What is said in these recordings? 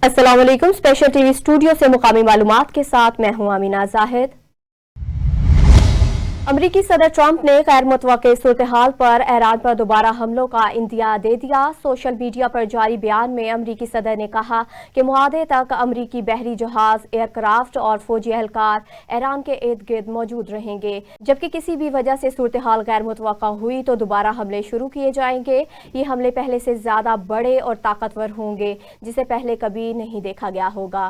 अस्सलाम वालेकुम। Special TV studio से मुकामी मालूमात के साथ मैं हूं आमीना जाहिद। अमरीकी सदर ट्रंप ने गैर मुतवक्के सूरत-ए-हाल पर ईरान पर दोबारा हमलों का इंदिया दे दिया। सोशल मीडिया पर जारी बयान में अमरीकी सदर ने कहा कि मुआहदे तक अमरीकी बहरी जहाज, एयरक्राफ्ट और फौजी एहलकार ईरान के इर्द गिर्द मौजूद रहेंगे, जबकि किसी भी वजह से सूरत-ए-हाल गैर मुतवक्का हुई तो दोबारा हमले शुरू किए जाएंगे। ये हमले पहले से ज्यादा बड़े और ताकतवर होंगे, जिसे पहले कभी नहीं देखा गया होगा।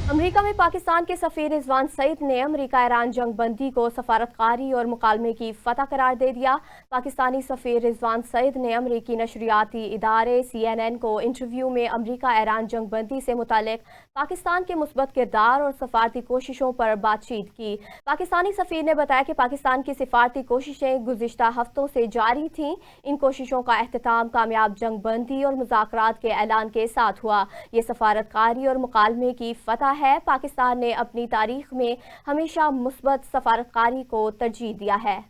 अमरीका में पाकिस्तान के सफीर रिजवान सईद ने अमरीका ईरान जंग बंदी को सफारतकारी और मुकालमे की फतह करार दे दिया। पाकिस्तानी सफीर रिजवान सईद ने अमरीकी नशरियाती इदारे CNN को इंटरव्यू में अमरीका ईरान जंग बंदी से मुतालिक पाकिस्तान के मुस्बत किरदार और सफारती कोशिशों पर बातचीत की। पाकिस्तानी सफीर ने बताया कि पाकिस्तान की सिफारती कोशिशें गुज़िश्ता हफ्तों से जारी थीं। इन कोशिशों का अख्तिताम कामयाब जंग बंदी और मुज़ाकरात के ऐलान के साथ हुआ। ये सफारतकारी और मुकालमे की फतह है। पाकिस्तान ने अपनी तारीख में हमेशा मुस्बत सफारतकारी को तरजीह दिया है।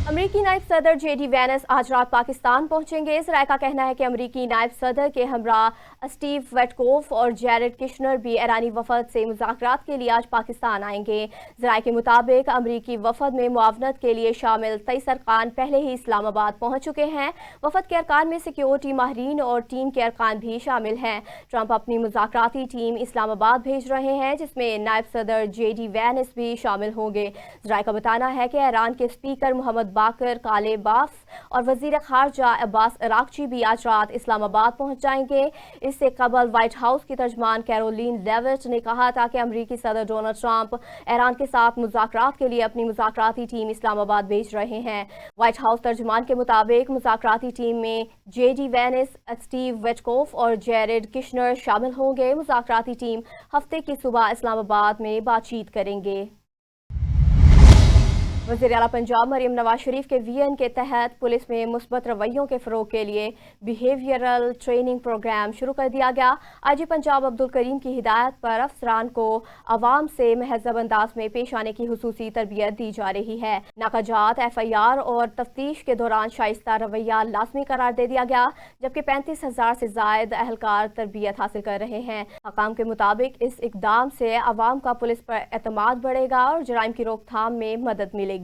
अमरीकी नायब सदर JD वैंस आज रात पाकिस्तान पहुंचेंगे। ज़राए का कहना है कि अमरीकी नायब सदर के हमरा स्टीव विटकोफ और जैरेड किशनर भी ईरानी वफद से मुज़ाकरात के लिए आज पाकिस्तान आएंगे। ज़राए के मुताबिक अमरीकी वफद में मुआवनत के लिए शामिल 23 अरकान पहले ही इस्लामाबाद पहुंच चुके हैं। वफद के अरकान में सिक्योरिटी माहिरीन और टीम के अरकान भी शामिल हैं। ट्रंप अपनी मुज़ाकराती टीम इस्लामाबाद भेज रहे हैं, जिसमें नायब सदर JD वैंस भी शामिल होंगे। ज़राए का बताना है कि ईरान के स्पीकर मोहम्मद बाकर कालेबाफ और वजीर खारजा अब्बास अरागची भी आज रात इस्लामाबाद पहुंच जाएंगे। इससे कबल व्हाइट हाउस की तर्जमान कैरोलिन लेविट ने कहा था कि अमरीकी सदर डोनाल्ड ट्रंप ईरान के साथ मुज़ाकरात के लिए अपनी मुज़ाकराती टीम इस्लामाबाद भेज रहे हैं। व्हाइट हाउस तर्जमान के मुताबिक मुज़ाकराती टीम में JD वैंस, स्टीव विटकोफ और जैरेड किशनर शामिल होंगे। मुज़ाकराती टीम हफ्ते की सुबह इस्लामाबाद में बातचीत करेंगे। वज़ीर आला पंजाब मरीम नवाज शरीफ के VN के तहत पुलिस में मुस्बत रवैयों के फ़रोग के लिए बिहेवियरल ट्रेनिंग प्रोग्राम शुरू कर दिया गया। IG पंजाब अब्दुल करीम की हिदायत पर अफसरान को आवाम से महज़ब अंदाज में पेश आने की हुसूसी तरबियत दी जा रही है। नाकाजात, FIR और तफ्तीश के दौरान शाइस्ता रवैया लाजमी करार दे दिया गया, जबकि 35,000 से ज़ायद अहलकार तरबियत हासिल कर रहे हैं। हकाम के मुताबिक इस इक़दाम से आवाम का पुलिस पर एतमाद बढ़ेगा और जराइम की रोकथाम में मदद मिलेगी।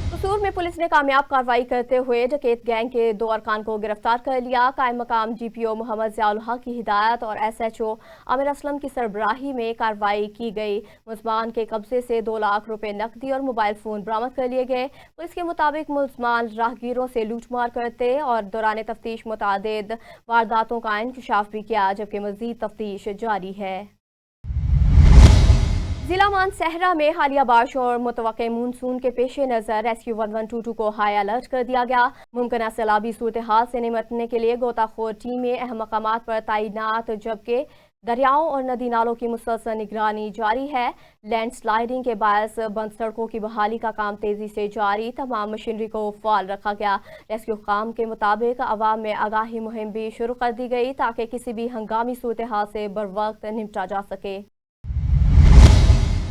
कसूर में पुलिस ने कामयाब कार्रवाई करते हुए डकैत गैंग के 2 अरकान को गिरफ्तार कर लिया। कायम मकाम GPO मोहम्मद ज़ियाउल हक की हिदायत और SHO आमिर असलम की सरबराही में कार्रवाई की गई। मुल्ज़मान के कब्जे से 2 लाख रुपए नकदी और मोबाइल फ़ोन बरामद कर लिए गए। पुलिस के मुताबिक मुल्ज़मान राहगीरों से लूटमार करते और दौरान तफ्तीश मुतादिद वारदातों का इंकशाफ भी किया, जबकि मज़ीद तफ्तीश जारी है। जिला मानसहरा में हालिया बारिश और मुतवक्के मानसून के पेश नज़र रेस्क्यू 1122 को हाई अलर्ट कर दिया गया। मुमकिन सैलाबी सूरत हाल से निपटने के लिए गोताखोर टीमें अहम मकामात पर तैनात, जबकि दरियाओं और नदी नालों की मुसलसल निगरानी जारी है। लैंड स्लाइडिंग के बायस बंद सड़कों की बहाली का काम तेजी से जारी, तमाम मशीनरी को फाल रखा गया। रेस्क्यू काम के मुताबिक अवाम में आगाही मुहिम भी शुरू कर दी गई ताकि किसी भी हंगामी सूरत हाल से बरवक्त निपटा जा सके।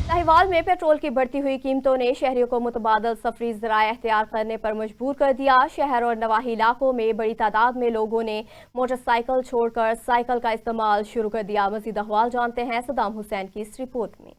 साहिवाल में पेट्रोल की बढ़ती हुई कीमतों ने शहरियों को मुतबादल सफरी ज़राए अख्तियार करने पर मजबूर कर दिया। शहर और नवाही इलाकों में बड़ी तादाद में लोगों ने मोटरसाइकिल छोड़कर साइकिल का इस्तेमाल शुरू कर दिया। मज़ीद अहवाल जानते हैं सद्दाम हुसैन की इस रिपोर्ट में।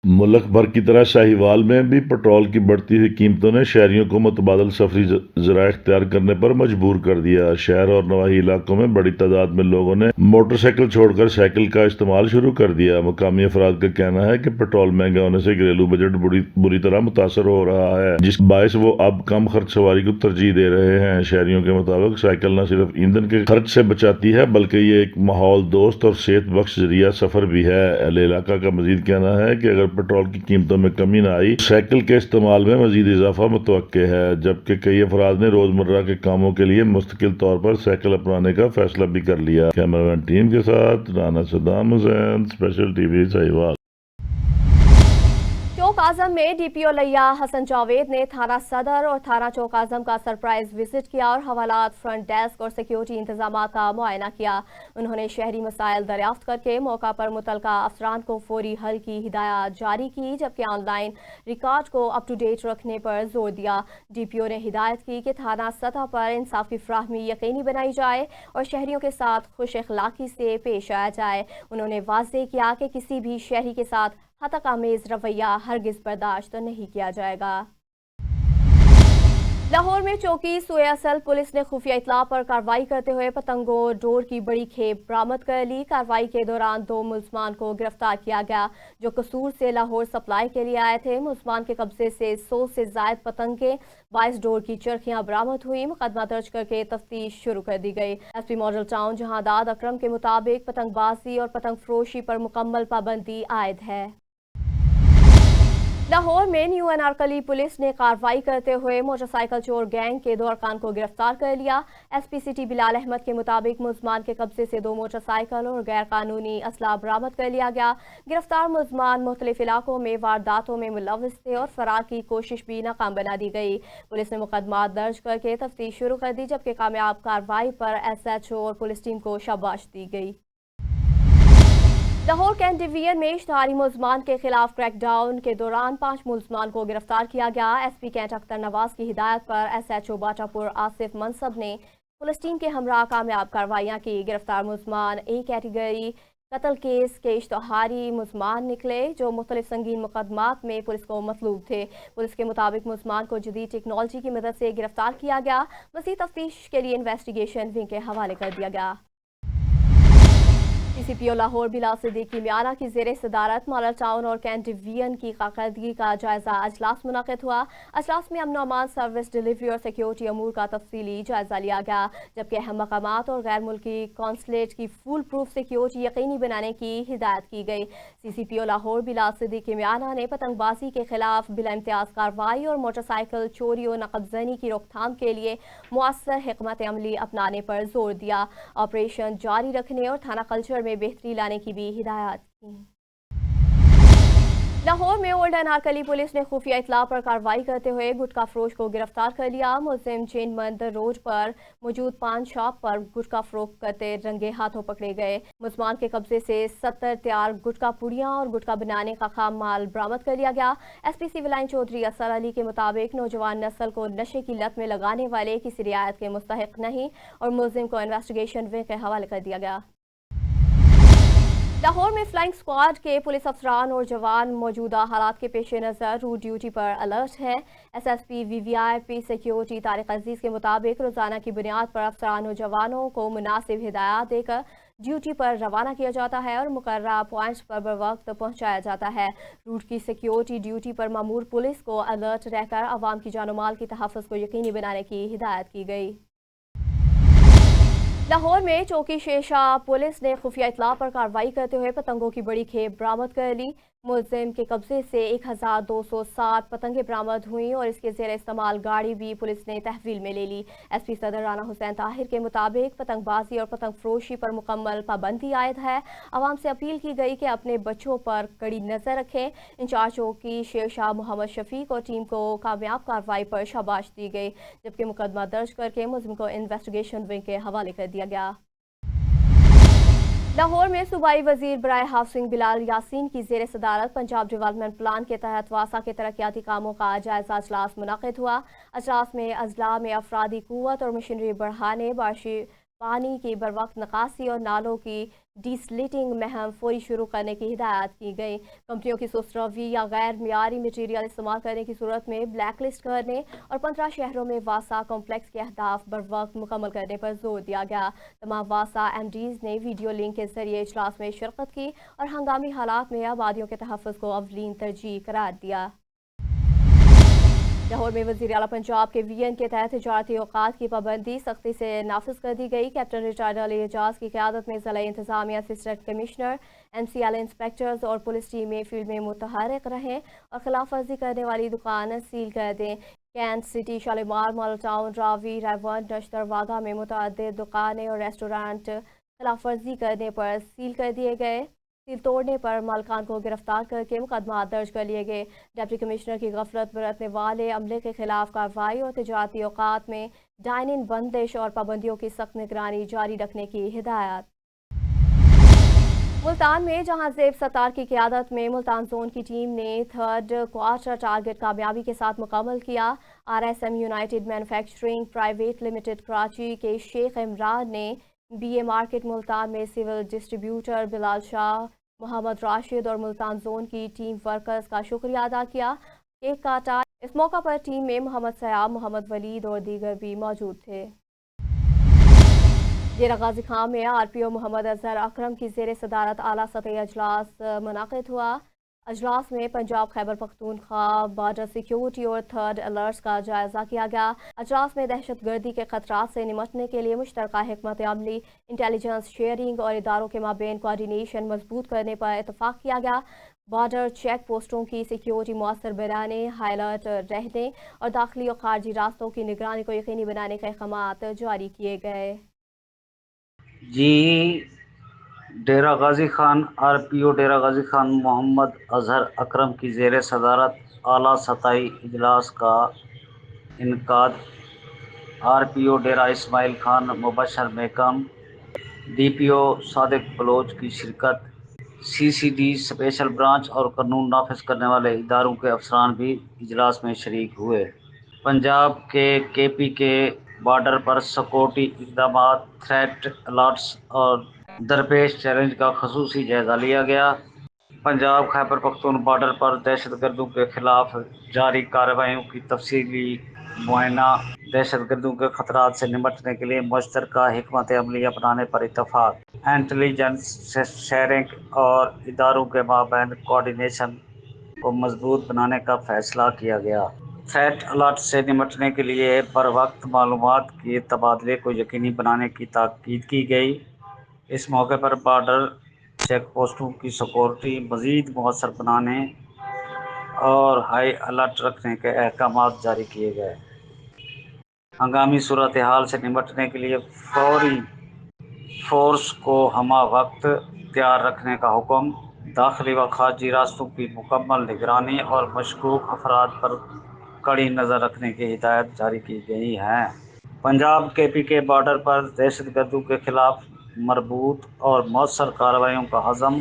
मुल्क भर की तरह शाहीवाल में भी पेट्रोल की बढ़ती हुई कीमतों ने शहरियों को मुतबादल सफरी ज़राए इख्तियार करने पर मजबूर कर दिया। शहर और नवाही इलाकों में बड़ी तादाद में लोगों ने मोटरसाइकिल छोड़कर साइकिल का इस्तेमाल शुरू कर दिया। मकामी अफराद का कहना है कि पेट्रोल महंगा होने से घरेलू बजट बुरी तरह मुतासर हो रहा है, जिस बायस वो अब कम खर्च सवारी को तरजीह दे रहे हैं। शहरियों के मुताबिक साइकिल न सिर्फ ईंधन के खर्च से बचाती है, बल्कि ये एक माहौल दोस्त और सेहत बख्श जरिया सफर भी है। अहले इलाका का मजीद कहना है कि अगर पेट्रोल की कीमतों में कमी न आई, साइकिल के इस्तेमाल में मजीद इजाफा मुतवक्के है, जबकि कई अफराद ने रोजमर्रा के कामों के लिए मुस्तकिल तौर पर साइकिल अपनाने का फैसला भी कर लिया। कैमरामैन टीम के साथ राना सद्दाम हुसैन, स्पेशल टीवी साहिवाल। शौक आजम में डीपीओ लिया हसन जावेद ने थाना सदर और थाना चौक आजम का सरप्राइज विजिट किया और हवालात, फ्रंट डेस्क और सिक्योरिटी इंतजाम का मुआयना किया। उन्होंने शहरी मसाइल दरियाफ्त करके मौका पर मुतलका अफसरान को फौरी हल की हिदायत जारी की, जबकि ऑनलाइन रिकॉर्ड को अप टू डेट रखने पर जोर दिया। डीपीओ ने हिदायत की कि थाना सतह पर इंसाफ की फ्राहमी यकीनी बनाई जाए और शहरियों के साथ खुश अखलाकी से पेश आया जाए। उन्होंने वाज़ेह किया कि किसी भी शहरी के साथ हतक-आमेज रवैया हरगिज बर्दाश्त नहीं किया जाएगा। लाहौर में चौकी सोए असल पुलिस ने खुफिया इतला पर कार्रवाई करते हुए पतंगों डोर की बड़ी खेप बरामद कर ली। कार्रवाई के दौरान 2 मुलजमान को गिरफ्तार किया गया जो कसूर से लाहौर सप्लाई के लिए आए थे। मुलजमान के कब्जे से 100 से जायद पतंगे, 22 डोर की चरखियां बरामद हुई। मुकदमा दर्ज करके तफ्तीश शुरू कर दी गई। एसपी मॉडल टाउन जहांदाद अकरम के मुताबिक पतंगबाजी और पतंग फरोशी पर मुकम्मल पाबंदी आयद है। लाहौर में न्यू अनारकली पुलिस ने कार्रवाई करते हुए मोटरसाइकिल चोर गैंग के 2 अरकान को गिरफ्तार कर लिया। एसपी सिटी बिलाल अहमद के मुताबिक मुलजमान के कब्जे से 2 मोटरसाइकिल और गैर कानूनी असला बरामद कर लिया गया। गिरफ्तार मुलजमान मुख्तलिफ इलाकों में वारदातों में मुलव्वस थे और फरार की कोशिश भी नाकाम बना दी गई। पुलिस ने मुकदमा दर्ज करके तफ्तीश शुरू कर दी, जबकि कामयाब कार्रवाई पर SHO और पुलिस टीम को शाबाश दी गई। लाहौर कैंट डिवीजन में इश्तहारी मुलजमान के खिलाफ क्रैकडाउन के दौरान 5 मुलजमान को गिरफ्तार किया गया। एसपी कैंट अख्तर नवाज की हिदायत पर SHO बाटापुर आसिफ मनसब ने पुलिस टीम के हमरा कामयाब कार्रवाइयां की। गिरफ्तार मुलजमान ए कैटेगरी कत्ल केस के इश्तहारी मुलजमान निकले जो मुख्तलिफ संगीन मुकदमात में पुलिस को मतलूब थे। पुलिस के मुताबिक मुलजमान को जदीद टेक्नोलॉजी की मदद से गिरफ्तार किया गया। मज़ीद तफ्तीश के लिए इन्वेस्टिगेशन विंग के हवाले कर दिया गया। CCPO लाहौर बिलाल सिद्दीकी मियाना की ज़ेर सदारत मॉडल टाउन और कैंट डिवीजन की कारकर्दगी का जायजा अजलास मुनाकिद हुआ। अजलास में अमन अमान, सर्विस डिलीवरी और सिक्योरिटी अमूर का तफसीली जायजा लिया गया, जबकि अहम मकामात और गैर मुल्की कौंसलेट की फुल प्रूफ सिक्योरिटी यकीनी बनाने की हिदायत की गई। CCPO लाहौर बिलाल सिद्दीकी मियाना ने पतंगबाजी के खिलाफ बिला इम्तियाज कार्रवाई और मोटरसाइकिल चोरी और नकबजनी की रोकथाम के लिए मुअस्सर हिकमत अमली अपनाने पर जोर दिया। ऑपरेशन जारी रखने और थाना कल्चर में बेहतरी लाने की भी हिदायत की। लाहौर में ओल्ड अनारकली पुलिस ने खुफिया इतला पर कार्रवाई करते हुए गुटखा फरोश को गिरफ्तार कर लिया। मुलजिम जैन मंदिर रोड पर मौजूद पान शॉप पर गुटखा फरोख्त करते रंगे हाथों पकड़े गए। मुलजमान के कब्जे से 70 तैयार गुटखा पुड़ियां और गुटखा बनाने का खाम माल बरामद कर लिया गया। एसपी सिविल लाइन चौधरी असर अली के मुताबिक नौजवान नस्ल को नशे की लत में लगाने वाले किसी रियायत के मुस्तहिक नहीं और मुलजिम को इन्वेस्टिगेशन विंग के हवाले कर दिया गया। लाहौर में फ्लाइंग स्क्वाड के पुलिस अफसरान और जवान मौजूदा हालात के पेश नज़र रूट ड्यूटी पर अलर्ट है। SSP VVIP सिक्योरिटी तारिक अजीज के मुताबिक रोजाना की बुनियाद पर अफसरान और जवानों को मुनासिब हिदायत देकर ड्यूटी पर रवाना किया जाता है और मुकर्रर पॉइंट्स पर बरवक्त पहुंचाया जाता है। रूट की सिक्योरिटी ड्यूटी पर मामूर पुलिस को अलर्ट रहकर अवाम की जानो माल की तहफ़्फ़ुज़ को यकीनी बनाने की हिदायत की गई। लाहौर में चौकी शेरशाह पुलिस ने खुफिया इतला पर कार्रवाई करते हुए पतंगों की बड़ी खेप बरामद कर ली। मुलजिम के कब्जे से 1260 पतंगे बरामद हुई और इसके ज़ेर इस्तेमाल गाड़ी भी पुलिस ने तहवील में ले ली। SP सदर राना हुसैन ताहिर के मुताबिक पतंगबाजी और पतंग फरोशी पर मुकम्मल पाबंदी आयद है। आवाम से अपील की गई कि अपने बच्चों पर कड़ी नज़र रखें। इंचार्ज चौकी शेरशाह मोहम्मद शफीक और टीम को कामयाब कार्रवाई पर शाबाश दी गई, जबकि मुकदमा दर्ज करके मुलजिम को इन्वेस्टिगेशन विंग के हवाले कर दिया गया। लाहौर में सूबाई वजीर बराए हाउसिंग बिलाल यासीन की ज़ेर सदारत पंजाब डेवलपमेंट प्लान के तहत वासा के तरक्याती कामों का जायजा अजलास मुनाकिद हुआ। अजलास में अजला में अफरादी कुव्वत और मशीनरी बढ़ाने, बारिशी पानी की बरवक्त निकासी और नालों की डीसलिटिंग मुहिम फौरी शुरू करने की हिदायत की गई। कंपनियों की सुस्रवी या गैर मियारी मटीरियल इस्तेमाल करने की सूरत में ब्लैक लिस्ट करने और 15 शहरों में वासा कॉम्प्लेक्स के अहदाफ बर वक्त मुकम्मल करने पर जोर दिया गया। तमाम वासा MDs ने वीडियो लिंक के जरिए इजलास में शिरकत की और हंगामी हालात में आबादियों के तहफ़्फ़ुज़ को अवलीन तरजीह करार दिया। लाहौर में वज़ीर आला पंजाब के VN के तहत तिजारती औकात की पाबंदी सख्ती से नाफिज कर दी गई। कैप्टन रिटायर्ड अली एजाज की क़यादत में ज़िला इंतज़ामिया, असिस्टेंट कमिश्नर, MCL इंस्पेक्टर्स और पुलिस टीमें फील्ड में मुतहरक रहें और खिलाफ वर्जी करने वाली दुकान सील कर दें। Cantt City, Shalimar, Model Town, Ravi, Raiwind, Nishtar, Wagah में मुतअद्दिद दुकानें और रेस्टोरेंट खिलाफ वर्जी करने पर सील कर दिए गए। सील तोड़ने पर मालकान को गिरफ्तार करके मुकदमा दर्ज कर लिए गए। डिप्टी कमिश्नर की गफलत बरतने वाले अमले के खिलाफ कार्रवाई और तिजारती औकात में डाइन इन बंदिश और पाबंदियों की सख्त निगरानी जारी रखने की हिदायत। मुल्तान में जहां ज़ेब सत्तार की क़यादत में मुल्तान जोन की टीम ने थर्ड क्वार्टर टारगेट कामयाबी के साथ मुकम्मल किया। RSM United manufacturing private limited Karachi के शेख इमरान ने BA मार्केट मुल्तान में सिविल डिस्ट्रीब्यूटर बिलाल शाह, मोहम्मद राशिद और मुल्तान जोन की टीम वर्कर्स का शुक्रिया अदा किया। केक काटा। इस मौका पर टीम में मोहम्मद सयाब, मोहम्मद वलीद और दीगर भी मौजूद थे। डेरा गाजी खां में RPO मोहम्मद अजहर अकरम की ज़ेर सदारत आला सतही अजलास मुनाक़िद हुआ। अजलास में पंजाब खैबर पख्तूनख्वा बॉर्डर सिक्योरिटी और थर्ड अलर्ट्स का जायजा किया गया। अजलास में दहशत गर्दी के खतरात से निमटने के लिए मुश्तरका हिकमत अमली, इंटेलिजेंस शेयरिंग और इदारों के माबेन कोऑर्डिनेशन मजबूत करने पर इतफाक़ किया गया। बॉर्डर चेक पोस्टों की सिक्योरिटी मौसर बनाने, हाई अलर्ट रहने और दाखिली और खारजी रास्तों की निगरानी को यकीनी बनाने के अहकामात जारी किए गए। जी डेरा गाजी खान RPO डेरा गाजी खान मोहम्मद अजहर अकरम की ज़ेर सदारत आला सतही इजलास का इनकाद। RPO डेरा इस्माइल खान मुबशर मेकम, DPO सादिक बलोच की शिरकत, CCD स्पेशल ब्रांच और कानून नाफिज करने वाले इदारों के अफसरान भी इजलास में शरीक हुए। पंजाब के KP के बॉर्डर पर सिक्योरिटी इक़दाम, थ्रेट अलर्ट्स और दरपेश चैलेंज का खसूसी जायज़ा लिया गया। पंजाब खैबर पख्तून बॉर्डर पर दहशतगर्दों के खिलाफ जारी कार्रवाइयों की तफसीली मुआयना, दहशतगर्दों के खतरात से निमटने के लिए मुश्तरका हिकमत अमली अपनाने पर इत्तफाक, इंटेलिजेंस शेयरिंग और इदारों के माबैन कोऑर्डिनेशन को मजबूत बनाने का फैसला किया गया। थ्रेट अलर्ट से निमटने के लिए बर वक्त मालूमात के तबादले को यकीनी बनाने की ताकीद की गई। इस मौके पर बॉर्डर चेक पोस्टों की सिक्योरिटी मज़ीद मौसर बनाने और हाई अलर्ट रखने के अहकामात जारी किए गए। हंगामी सूरत हाल से निमटने के लिए फौरी फोर्स को हमा वक्त तैयार रखने का हुक्म, दाखिली व खारजी रास्तों की मुकम्मल निगरानी और मशकूक अफराद पर कड़ी नज़र रखने की हिदायत जारी की गई है। पंजाब KP के बॉर्डर पर दहशतगर्दों के खिलाफ मरबूत और मौसर कार्रवाइयों का अज़म,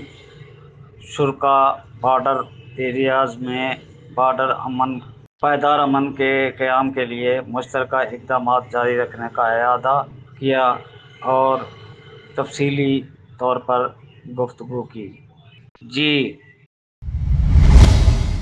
शुरका बॉर्डर एरियाज़ में पायदार अमन के क़याम के लिए मुश्तरका इक़दामात जारी रखने का इरादा किया और तफसीली तौर पर गुफ्तगू की। जी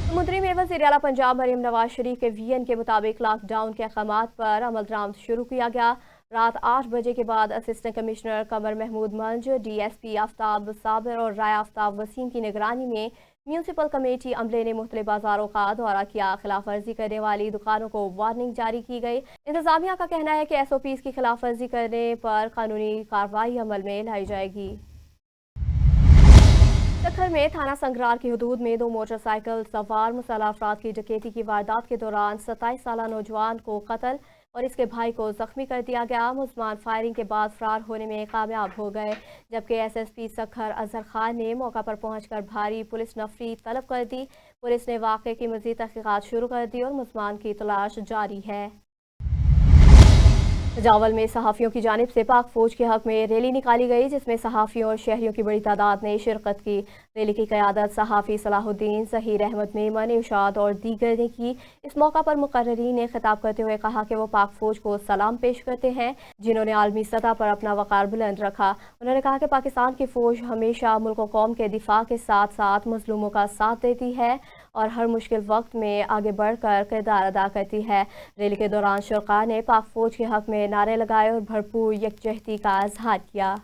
समुद्री में वज़ीर आला पंजाब मरीम नवाज शरीफ के VN के मुताबिक लॉकडाउन के अहकामात पर अमल दरामद शुरू किया गया। रात 8 बजे के बाद असिस्टेंट कमिश्नर कमर महमूद मंज, DSP आफ्ताब साबिर और राय आफ्ताब वसीम की निगरानी में म्यूनसिपल कमेटी अमले ने मुख्तलिफ बाजारों का दौरा किया। खिलाफ वर्जी करने वाली दुकानों को वार्निंग जारी की गई। इंतजामिया का कहना है कि SOPs की खिलाफ वर्जी करने पर कानूनी कार्रवाई अमल में लाई जाएगी। सक्खर में थाना संगरार की हदूद में 2 मोटरसाइकिल सवार मुसल्लह अफराद की डकैती की वारदात के दौरान 27 साला नौजवान को कत्ल और इसके भाई को जख्मी कर दिया गया। मुलजमान फायरिंग के बाद फरार होने में कामयाब हो गए, जबकि SSP सक्खर अजहर खान ने मौका पर पहुंचकर भारी पुलिस नफरी तलब कर दी। पुलिस ने वाक़े की मज़ीद तहक़ीक़ात शुरू कर दी और मुलजमान की तलाश जारी है। जावल में सहाफ़ियों की जानिब से पाक फ़ौज के हक़ में रैली निकाली गई, जिसमें सहाफ़ियों और शहरियों की बड़ी तादाद ने शिरकत की। रैली की क़यादत सहाफ़ी सलाहुद्दीन, ज़हीर अहमद मेमन, इरशाद और दीगर ने की। इस मौका पर मुक़र्ररीन ने खिताब करते हुए कहा कि वो पाक फ़ौज को सलाम पेश करते हैं, जिन्होंने आलमी सतह पर अपना वक़ार बुलंद रखा। उन्होंने कहा कि पाकिस्तान की फ़ौज हमेशा मुल्क व कौम के दिफा के साथ साथ मज़लूमों का साथ देती है और हर मुश्किल वक्त में आगे बढ़कर किरदार अदा करती है। रैली के दौरान शुरका ने पाक फ़ौज के हक़ में नारे लगाए और भरपूर यकजहती का इजहार किया।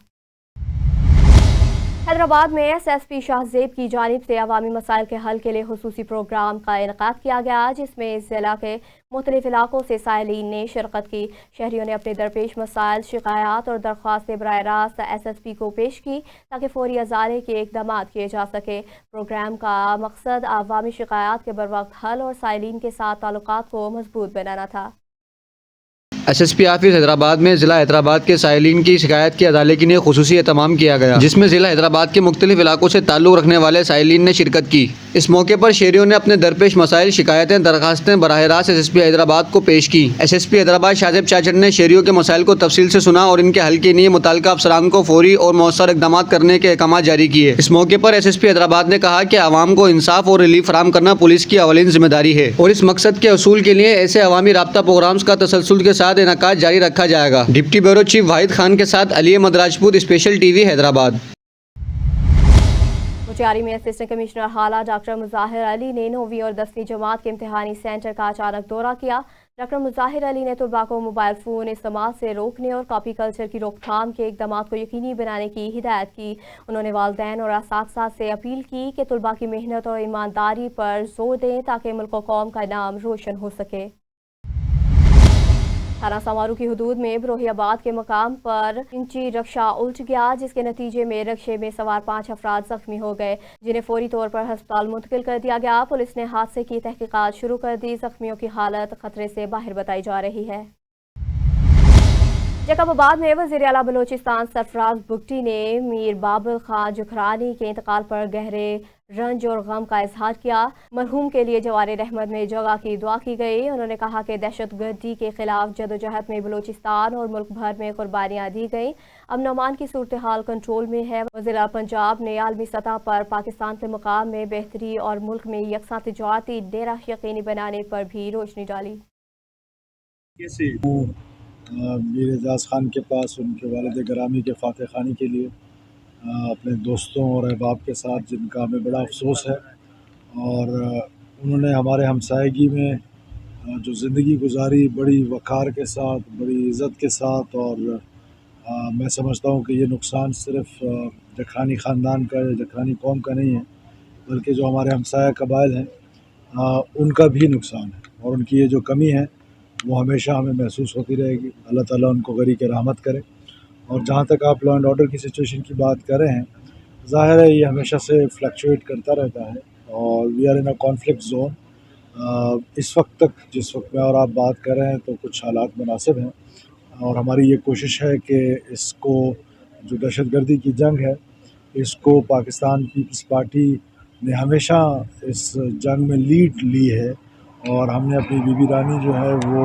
हैदराबाद में SSP शाहजेब की जानिब से अवामी मसाइल के हल के लिए खुसूसी प्रोग्राम का इनेकाद किया गया, जिसमें ज़िला के मुख्तलिफ इलाकों से साइलीन ने शिरकत की। शहरियों ने अपने दरपेश मसाइल, शिकायत और दरख्वास्तें बराह रास्त SSP को पेश की, ताकि फौरी अजाले के इक़दाम किए जा सके। प्रोग्राम का मकसद अवामी शिकायत के बर वक्त हल और साइलीन के साथ ताल्लुकात को मजबूत बनाना था। SSP آفس حیدرآباد میں ضلع حیدرآباد کے سائلین کی شکایت کی ادالے کے لیے خصوصی اہتمام کیا گیا، جس میں ضلع حیدرآباد کے مختلف علاقوں سے تعلق رکھنے والے سائلین نے شرکت کی۔ اس موقع پر شہریوں نے اپنے درپیش مسائل، شکایتیں، درخواستیں براہ راست SSP حیدرآباد کو پیش کی۔ SSP حیدرآباد شاذیب چاچڑ نے شہریوں کے مسائل کو تفصیل سے سنا اور ان کے حل کے لیے متعلقہ افسران کو فوری اور مؤثر اقدامات کرنے کے احکامات جاری کیے۔ اس موقع پر SSP حیدرآباد نے کہا کہ عوام کو انصاف اور ریلیف فراہم کرنا پولیس کی اولین ذمہ داری ہے اور اس مقصد کے حصول کے لیے ایسے عوامی رابطہ پروگرامز کا تسلسل کے ساتھ انعقاد جاری رکھا جائے گا۔ ڈپٹی بیورو چیف واحد خان کے ساتھ Ali Ahmed Rajput, special TV Hyderabad. Matiari میں assistant commissioner Hala doctor Mazhar Ali نے 9ویں اور 10ویں جماعت کے امتحانی سینٹر کا اچانک دورہ کیا۔ ڈاکٹر مظاہر علی نے طلباء کو موبائل فون استعمال سے روکنے اور کاپی کلچر کی روک تھام کے اقدامات کو یقینی بنانے کی ہدایت کی۔ انہوں نے والدین اور اساتذہ سے اپیل کی کہ طلباء کی محنت اور ایمانداری پر زور دیں تاکہ ملک و قوم کا نام روشن ہو سکے۔ تھانہ سامارو کی حدود میں بروہی آباد کے مقام پر انچی رکشہ الٹ گیا، جس کے نتیجے میں رکشے میں سوار 5 افراد زخمی ہو گئے، جنہیں فوری طور پر ہسپتال منتقل کر دیا گیا۔ پولیس نے حادثے کی تحقیقات شروع کر دی۔ زخمیوں کی حالت خطرے سے باہر بتائی جا رہی ہے۔ جیکب آباد میں وزیر اعلیٰ بلوچستان سرفراز بگٹی نے میر بابل خان جکھرانی کے انتقال پر گہرے رنج اور غم کا اظہار کیا۔ مرحوم کے لیے جوار احمد میں جگہ کی دعا کی گئی۔ انہوں نے کہا کہ دہشت گردی کے خلاف جدوجہد میں بلوچستان اور ملک بھر میں قربانیاں دی گئیں۔ امن و امان کی صورتحال کنٹرول میں ہے۔ وزیر اعلیٰ پنجاب نے عالمی سطح پر پاکستان کے مقام میں بہتری اور ملک میں یکساں تجارتی ڈیرہ یقینی بنانے پر بھی روشنی ڈالی۔ میر اعجاز خان کے پاس ان کے والد گرامی کے فاتح خوانی کے لیے اپنے دوستوں اور احباب کے ساتھ، جن کا ہمیں بڑا افسوس ہے، اور انہوں نے ہمارے ہمسائیگی میں جو زندگی گزاری بڑی وقار کے ساتھ، بڑی عزت کے ساتھ، اور میں سمجھتا ہوں کہ یہ نقصان صرف جکھرانی خاندان کا یا جکھرانی قوم کا نہیں ہے، بلکہ جو ہمارے ہمسایہ قبائل ہیں ان کا بھی نقصان ہے، اور ان کی یہ جو کمی ہے وہ ہمیشہ ہمیں محسوس ہوتی رہے گی۔ اللہ تعالیٰ ان کو غری کے رحمت کرے۔ اور جہاں تک آپ لا اینڈ آرڈر کی سچویشن کی بات کر رہے ہیں، ظاہر ہے یہ ہمیشہ سے فلیکچویٹ کرتا رہتا ہے، اور we are in a conflict zone. اس وقت تک جس وقت میں اور آپ بات کر رہے ہیں تو کچھ حالات مناسب ہیں، اور ہماری یہ کوشش ہے کہ اس کو، جو دہشت گردی کی جنگ ہے، اس کو پاکستان پیپلز پارٹی نے ہمیشہ اس جنگ میں لیڈ لی ہے، اور ہم نے اپنی بی بی رانی جو ہے وہ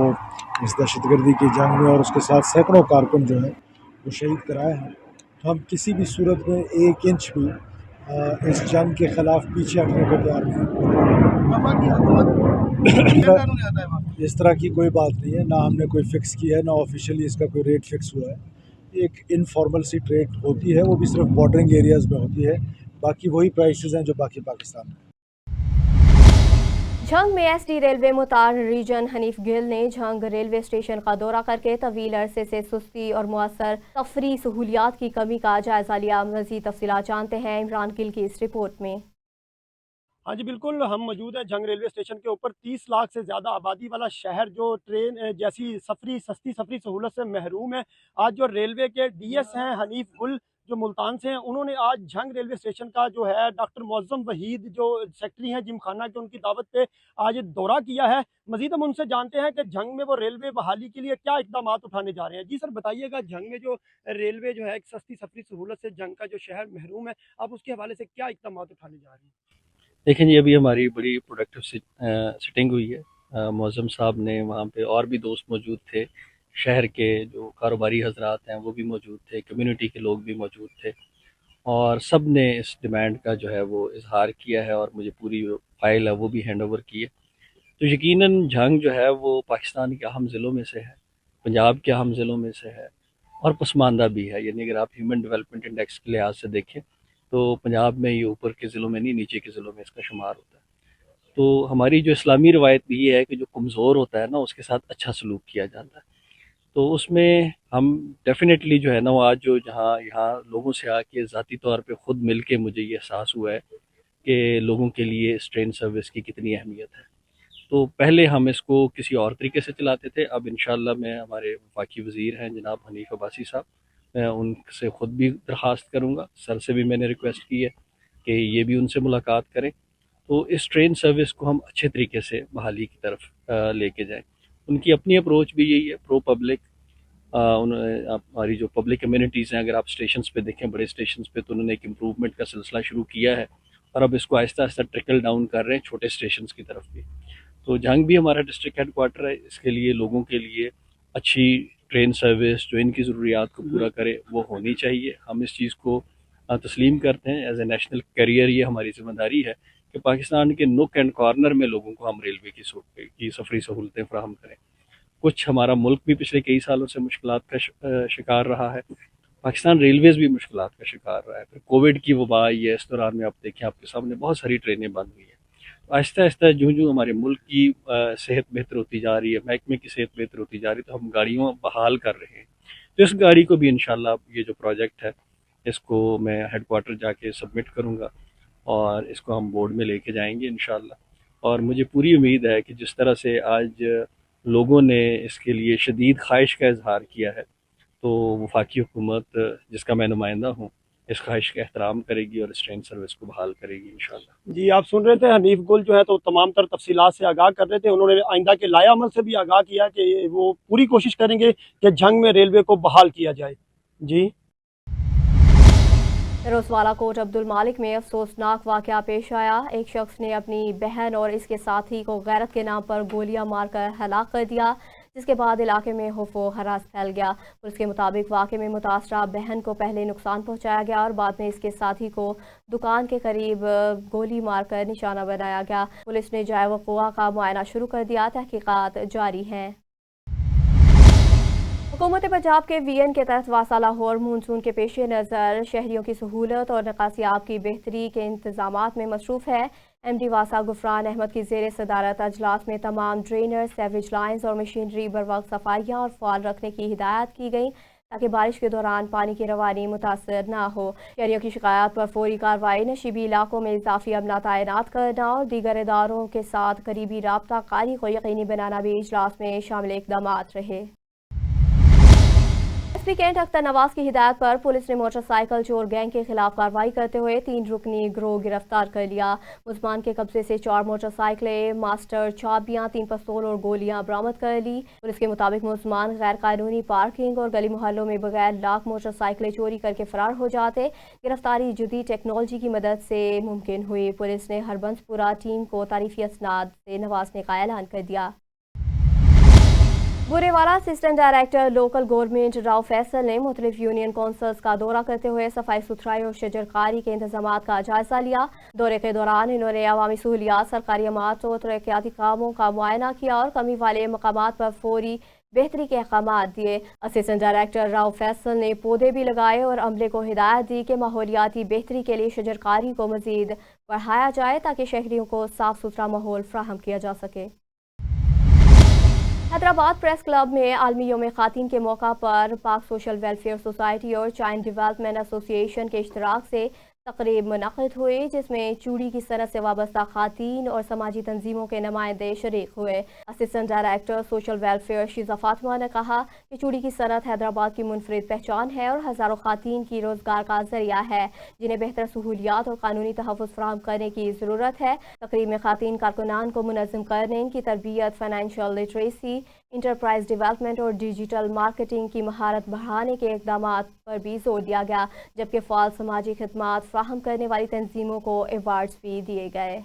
اس دہشت گردی کی جنگ میں، اور اس کے ساتھ سینکڑوں کارکن جو ہیں وہ شہید کرائے ہیں۔ تو ہم کسی بھی صورت میں 1 انچ بھی اس جنگ کے خلاف پیچھے ہٹنے کو تیار نہیں۔ اس طرح کی کوئی بات نہیں ہے، نہ ہم نے کوئی فکس کی ہے، نہ آفیشیلی اس کا کوئی ریٹ فکس ہوا ہے۔ ایک انفارمل سی ٹریڈ ہوتی ہے، وہ بھی صرف بارڈرنگ ایریاز میں ہوتی ہے، باقی وہی پرائسز ہیں جو باقی پاکستان میں۔ جھنگ میں ایس ڈی ریلوے متار ریجن حنیف گل نے جھنگ ریلوے اسٹیشن کا دورہ کر کے طویل عرصے سے سستی اور مؤثر تفریحی سہولیات کی کمی کا جائزہ لیا۔ مزید تفصیلات جانتے ہیں عمران گل کی اس رپورٹ میں۔ ہاں جی بالکل، ہم موجود ہیں جھنگ ریلوے اسٹیشن کے اوپر۔ 30 لاکھ سے زیادہ آبادی والا شہر جو ٹرین جیسی سستی سفری سہولت سے محروم ہے۔ آج جو ریلوے کے ڈی ایس ہیں حنیف گل، جو ملتان سے ہیں، انہوں نے آج جھنگ ریلوے اسٹیشن کا جو ہے ڈاکٹر معظم وحید جو سیکٹری ہیں جم خانہ کے، ان کی دعوت پہ آج دورہ کیا ہے۔ مزید ہم ان سے جانتے ہیں کہ جھنگ میں وہ ریلوے بحالی کے لیے کیا اقدامات اٹھانے جا رہے ہیں۔ جی سر بتائیے گا، جھنگ میں جو ریلوے جو ہے ایک سستی سفری سہولت سے جھنگ کا جو شہر محروم ہے، آپ اس کے حوالے سے کیا اقدامات اٹھانے جا رہے ہیں؟ دیکھیں جی، ابھی ہماری بڑی پروڈکٹیو سٹنگ ہوئی ہے۔ معظم صاحب نے وہاں پہ، اور بھی دوست موجود تھے، شہر کے جو کاروباری حضرات ہیں وہ بھی موجود تھے، کمیونٹی کے لوگ بھی موجود تھے، اور سب نے اس ڈیمانڈ کا جو ہے وہ اظہار کیا ہے، اور مجھے پوری فائل ہے وہ بھی ہینڈ اوور کی ہے۔ تو یقیناً جھنگ جو ہے وہ پاکستان کے اہم ضلعوں میں سے ہے، پنجاب کے اہم ضلعوں میں سے ہے، اور پسماندہ بھی ہے۔ یعنی اگر آپ ہیومن ڈیولپمنٹ انڈیکس کے لحاظ سے دیکھیں تو پنجاب میں یہ اوپر کے ضلعوں میں نہیں، نیچے کے ضلعوں میں اس کا شمار ہوتا ہے۔ تو ہماری جو اسلامی روایت بھی یہ ہے کہ جو کمزور ہوتا ہے نا، اس کے ساتھ اچھا سلوک کیا جاتا ہے۔ تو اس میں ہم ڈیفینیٹلی جو ہے نا، وہ آج جو یہاں لوگوں سے آ کے ذاتی طور پہ خود مل کے مجھے یہ احساس ہوا ہے کہ لوگوں کے لیے اس ٹرین سروس کی کتنی اہمیت ہے۔ تو پہلے ہم اس کو کسی اور طریقے سے چلاتے تھے، اب انشاءاللہ میں ہمارے وفاقی وزیر ہیں جناب حنیف عباسی صاحب، میں ان سے خود بھی درخواست کروں گا، سر سے بھی میں نے ریکویسٹ کی ہے کہ یہ بھی ان سے ملاقات کریں، تو اس ٹرین سروس کو ہم اچھے طریقے سے بحالی کی طرف لے کے جائیں۔ ان کی اپنی اپروچ بھی یہی ہے، پرو پبلک. ہماری جو پبلک کمیونٹیز ہیں، اگر آپ اسٹیشنز پہ دیکھیں، بڑے اسٹیشنز پہ، تو انہوں نے ایک امپروومنٹ کا سلسلہ شروع کیا ہے اور اب اس کو آہستہ آہستہ ٹرکل ڈاؤن کر رہے ہیں چھوٹے اسٹیشنز کی طرف بھی. تو جھنگ بھی ہمارا ڈسٹرکٹ ہیڈ کوارٹر ہے، اس کے لیے لوگوں کے لیے اچھی ٹرین سروس جو ان کی ضروریات کو پورا کرے وہ ہونی چاہیے. ہم اس چیز کو تسلیم کرتے ہیں. ایز اے نیشنل کیریئر یہ ہماری ذمہ داری ہے کہ پاکستان کے نک اینڈ کارنر میں لوگوں کو ہم ریلوے کی سفری سہولتیں فراہم کریں. کچھ ہمارا ملک بھی پچھلے کئی سالوں سے مشکلات کا شکار رہا ہے، پاکستان ریلویز بھی مشکلات کا شکار رہا ہے. پھر کووڈ کی وبا آئی ہے، اس دوران میں آپ دیکھیں آپ کے سامنے بہت ساری ٹرینیں بند ہوئی ہیں. آہستہ آہستہ جو ہمارے ملک کی صحت بہتر ہوتی جا رہی ہے، محکمے کی صحت بہتر ہوتی جا رہی ہے، تو ہم گاڑیوں بحال کر رہے ہیں. تو اس گاڑی کو بھی انشاءاللہ یہ جو پروجیکٹ ہے اس کو میں ہیڈ کوارٹر جا کے سبمٹ کروں گا اور اس کو ہم بورڈ میں لے کے جائیں گے انشاءاللہ. اور مجھے پوری امید ہے کہ جس طرح سے آج لوگوں نے اس کے لیے شدید خواہش کا اظہار کیا ہے، تو وفاقی حکومت جس کا میں نمائندہ ہوں اس خواہش کا احترام کرے گی اور اس ٹرین سروس کو بحال کرے گی انشاءاللہ. جی آپ سن رہے تھے حنیف گل جو ہے تو تمام تر تفصیلات سے آگاہ کر رہے تھے. انہوں نے آئندہ کے لائحہ عمل سے بھی آگاہ کیا کہ وہ پوری کوشش کریں گے کہ جھنگ میں ریلوے کو بحال کیا جائے. جی روسوالا کوٹ عبد المالک میں افسوسناک واقعہ پیش آیا. ایک شخص نے اپنی بہن اور اس کے ساتھی کو غیرت کے نام پر گولیاں مار کر ہلاک کر دیا، جس کے بعد علاقے میں خوف و ہراس پھیل گیا. پولیس کے مطابق واقعے میں متاثرہ بہن کو پہلے نقصان پہنچایا گیا اور بعد میں اس کے ساتھی کو دکان کے قریب گولی مار کر نشانہ بنایا گیا. پولیس نے جائے وقوع کا معائنہ شروع کر دیا، تحقیقات جاری ہیں. حکومت پنجاب کے وی این کے تحت واسا لاہور مونسون کے پیش نظر شہریوں کی سہولت اور نقاصیاب کی بہتری کے انتظامات میں مصروف ہے. ایم ڈی واسا غفران احمد کی زیر صدارت اجلاس میں تمام ڈرینر، سیوریج لائنز اور مشینری بروقت صفائیاں اور فعال رکھنے کی ہدایات کی گئیں تاکہ بارش کے دوران پانی کی روانی متاثر نہ ہو. شہریوں کی شکایات پر فوری کارروائی، نشیبی علاقوں میں اضافی عملہ تعینات کرنا اور دیگر اداروں کے ساتھ قریبی رابطہ کاری کو یقینی بنانا بھی اجلاس میں شامل اقدامات رہے. ایس پی کینٹ اختر نواز کی ہدایت پر پولیس نے موٹر سائیکل چور گینگ کے خلاف کارروائی کرتے ہوئے 3 رکنی گروہ گرفتار کر لیا. ملزمان کے قبضے سے 4 موٹر سائیکلیں، ماسٹر چابیاں، 3 پستول اور گولیاں برآمد کر لی. پولیس کے مطابق ملزمان غیر قانونی پارکنگ اور گلی محلوں میں بغیر لاک موٹر سائیکلیں چوری کر کے فرار ہو جاتے. گرفتاری جدید ٹیکنالوجی کی مدد سے ممکن ہوئی. پولیس نے ہربنس پورہ ٹیم کو تعریفی اسناد سے نوازنے کا اعلان کر دیا. برے والا assistant director local government Rao Faisal نے مختلف یونین کونسلز کا دورہ کرتے ہوئے صفائی ستھرائی اور شجرکاری کے انتظامات کا جائزہ لیا. دورے کے دوران انہوں نے عوامی سہولیات، سرکاری عمارتوں اور ترقیاتی کاموں کا معائنہ کیا اور کمی والے مقامات پر فوری بہتری کے احکامات دیے. اسسٹنٹ ڈائریکٹر راؤ فیصل نے پودے بھی لگائے اور عملے کو ہدایت دی کہ ماحولیاتی بہتری کے لیے شجرکاری کو مزید بڑھایا جائے تاکہ شہریوں کو صاف ستھرا ماحول فراہم کیا جا سکے. حیدرآباد پریس کلب میں عالمی یوم خواتین کے موقع پر پاک سوشل ویلفیئر سوسائٹی اور چائلڈ ڈیولپمنٹ ایسوسی ایشن کے اشتراک سے تقریب منعقد ہوئی، جس میں چوڑی کی صنعت سے وابستہ خواتین اور سماجی تنظیموں کے نمائندے شریک ہوئے. Assistant director social welfare Shiza Fatima نے کہا کہ چوڑی کی صنعت حیدرآباد کی منفرد پہچان ہے اور ہزاروں خواتین کی روزگار کا ذریعہ ہے جنہیں بہتر سہولیات اور قانونی تحفظ فراہم کرنے کی ضرورت ہے. تقریب میں خواتین کارکنان کو منظم کرنے، ان کی تربیت، فائنینشیل لٹریسی، انٹرپرائز ڈیولپمنٹ اور ڈیجیٹل مارکیٹنگ کی مہارت بڑھانے کے اقدامات پر بھی زور دیا گیا، جبکہ فعال سماجی خدمات فراہم کرنے والی تنظیموں کو ایوارڈز بھی دیے گئے.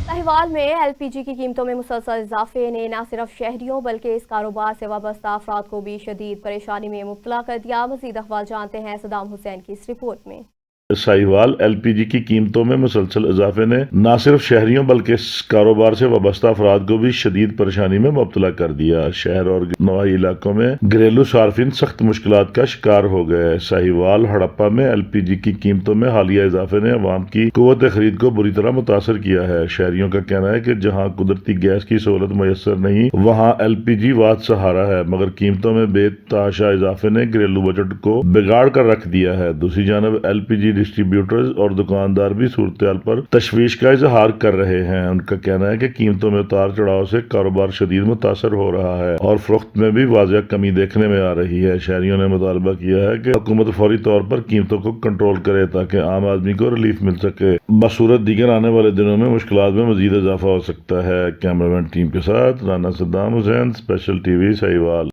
لاہیوال میں ایل پی جی کی قیمتوں میں مسلسل اضافے نے نہ صرف شہریوں بلکہ اس کاروبار سے وابستہ افراد کو بھی شدید پریشانی میں مبتلا کر دیا. مزید اخبار جانتے ہیں صدام حسین کی اس رپورٹ میں. ساہیوال ایل پی جی کی قیمتوں میں مسلسل اضافے نے نہ صرف شہریوں بلکہ اس کاروبار سے وابستہ افراد کو بھی شدید پریشانی میں مبتلا کر دیا. شہر اور نواحی علاقوں میں گھریلو صارفین سخت مشکلات کا شکار ہو گئے. ساہیوال ہڑپا میں ایل پی جی کی قیمتوں میں حالیہ اضافے نے عوام کی قوت خرید کو بری طرح متاثر کیا ہے. شہریوں کا کہنا ہے کہ جہاں قدرتی گیس کی سہولت میسر نہیں وہاں ایل پی جی واحد سہارا ہے، مگر قیمتوں میں بے تحاشا اضافے نے گھریلو بجٹ کو بگاڑ کر رکھ دیا ہے. دوسری جانب ایل پی جی ڈسٹریبیوٹرز اور دکاندار بھی صورتحال پر تشویش کا اظہار کر رہے ہیں۔ ان کا کہنا ہے کہ قیمتوں میں اتار چڑھاؤ سے کاروبار شدید متاثر ہو رہا ہے اور فروخت میں بھی واضح کمی دیکھنے میں آ رہی ہے۔ شہریوں نے مطالبہ کیا ہے کہ حکومت فوری طور پر قیمتوں کو کنٹرول کرے تاکہ عام آدمی کو ریلیف مل سکے۔ بصورت دیگر آنے والے دنوں میں مشکلات میں مزید اضافہ ہو سکتا ہے۔ کیمرامین ٹیم کے ساتھ Rana Saddam Hussain, special TV Sahiwal.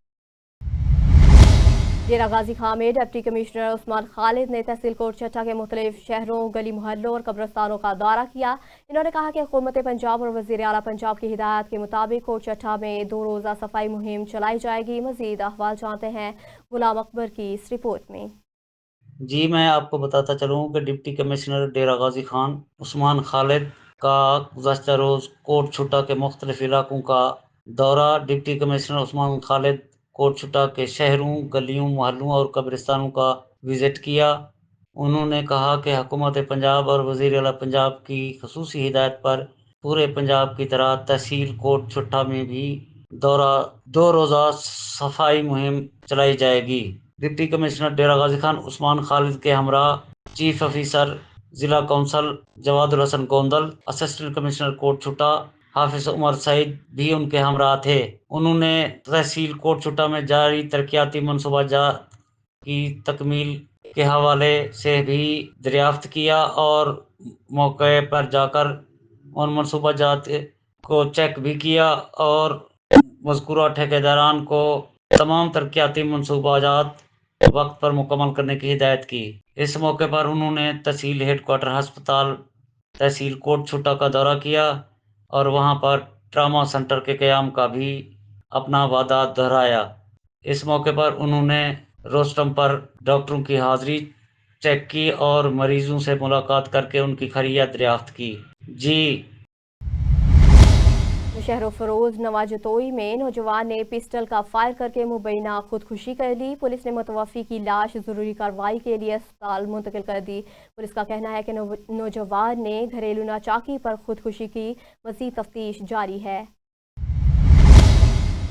Dera Ghazi Khan میں ڈپٹی کمشنر عثمان خالد نے تحصیل کوٹ چٹا کے مختلف شہروں، گلی محلوں اور قبرستانوں کا دورہ کیا۔ انہوں نے کہا کہ حکومت پنجاب اور وزیر اعلیٰ پنجاب کی ہدایت کے مطابق کوٹ چٹا میں 2 روزہ صفائی مہم چلائی جائے گی۔ مزید احوال جانتے ہیں غلام اکبر کی اس رپورٹ میں۔ جی میں آپ کو بتاتا چلوں کہ ڈپٹی کمشنر ڈیرہ غازی خان عثمان خالد کا گزشتہ روز کوٹ چھٹا کے مختلف علاقوں کا دورہ ڈپٹی کمشنر عثمان خالد کوٹ چھٹا کے شہروں، گلیوں، محلوں اور قبرستانوں کا وزٹ کیا۔ انہوں نے کہا کہ حکومت پنجاب اور وزیر اعلیٰ پنجاب کی خصوصی ہدایت پر پورے پنجاب کی طرح تحصیل کوٹ چھٹا میں بھی 2 روزہ صفائی مہم چلائی جائے گی۔ ڈپٹی کمشنر ڈیرہ غازی خان عثمان خالد کے ہمراہ چیف آفیسر ضلع کونسل جواد الحسن گوندل، اسسٹنٹ کمشنر کوٹ چھٹا حافظ عمر سعید بھی ان کے ہمراہ تھے۔ انہوں نے تحصیل کوٹ چھٹا میں جاری ترقیاتی منصوبہ جات کی تکمیل کے حوالے سے بھی دریافت کیا اور موقع پر جا کر ان منصوبہ جات کو چیک بھی کیا اور مذکورہ ٹھیکیداران کو تمام ترقیاتی منصوبہ جات وقت پر مکمل کرنے کی ہدایت کی۔ اس موقع پر انہوں نے تحصیل ہیڈ کوارٹر ہسپتال تحصیل کوٹ چھٹا کا دورہ کیا اور وہاں پر ٹراما سینٹر کے قیام کا بھی اپنا وعدہ دہرایا۔ اس موقع پر انہوں نے روسٹم پر ڈاکٹروں کی حاضری چیک کی اور مریضوں سے ملاقات کر کے ان کی خیریت دریافت کی۔ شہر فروز نواجتوئی میں نوجوان نے پسٹل کا فائر کر کے مبینہ خودکشی کر لی۔ پولیس نے متوفی کی لاش ضروری کارروائی کے لیے اسپتال منتقل کر دی۔ پولیس کا کہنا ہے کہ نوجوان نے گھریلو ناچاکی پر خودکشی کی۔ مزید تفتیش جاری ہے۔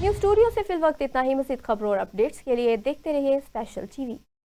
نیوز اسٹوڈیو سے فی الوقت اتنا ہی۔ مزید خبروں اور اپڈیٹس کے لیے دیکھتے رہیے اسپیشل ٹی وی۔